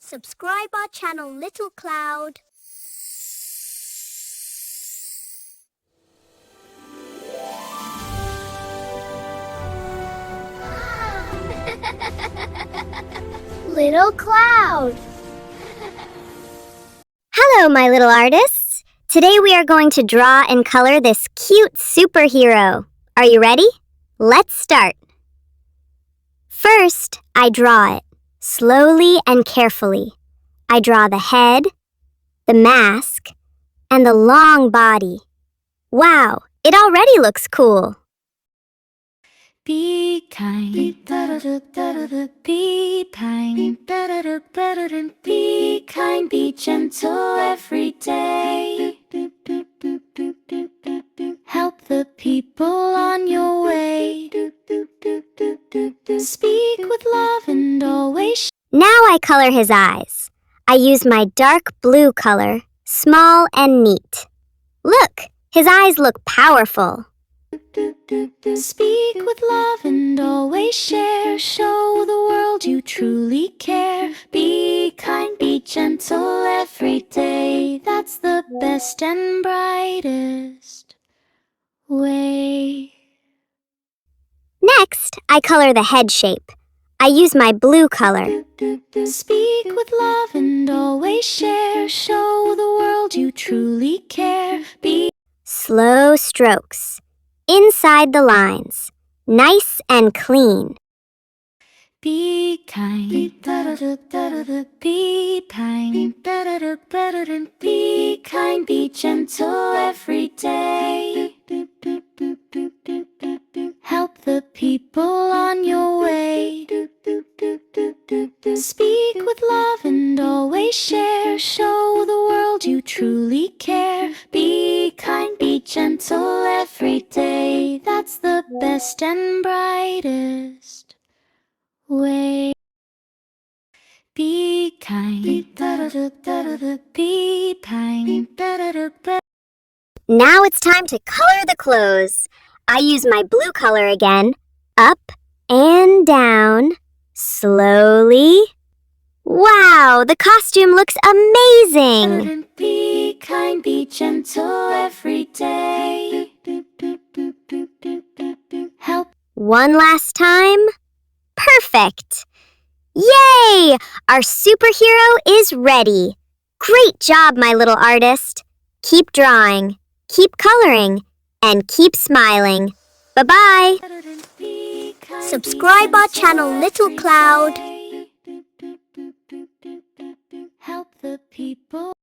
Subscribe our channel Little Cloud. Little Cloud. Hello, my little artists. Today we are going to draw and color this cute superhero. Are you ready? Let's start. First, I draw it, slowly and carefully. I draw the head, the mask, and the long body. Wow, it already looks cool. Be kind, be kind, be kind, be gentle every day. Help the people on your way. Speak with love and always. Now I color his eyes. I use my dark blue color, small and neat. Look, his eyes look powerful. Speak with love and always share. Show the world you truly care. Be kind, be gentle every day. That's the best and brightest way. Next, I color the head shape. I use my blue color. Speak with love and always share. Show the world you truly care. Be Slow strokes. Inside the lines. Nice and clean. Be kind, be kind, be kind, be gentle every day. Help the people on your way. Speak with love and always share. Show the world you truly care. Be kind, be gentle every day. That's the best and brightest way. Be kind, be kind. Now it's time to color the clothes. I use my blue color again. Up and down. Slowly. Wow, the costume looks amazing! Be kind, be gentle every day. Help. One last time. Perfect! Yay! Our superhero is ready. Great job, my little artist. Keep drawing, keep coloring, and keep smiling. Bye-bye. Subscribe our channel Little Cloud. Help the people.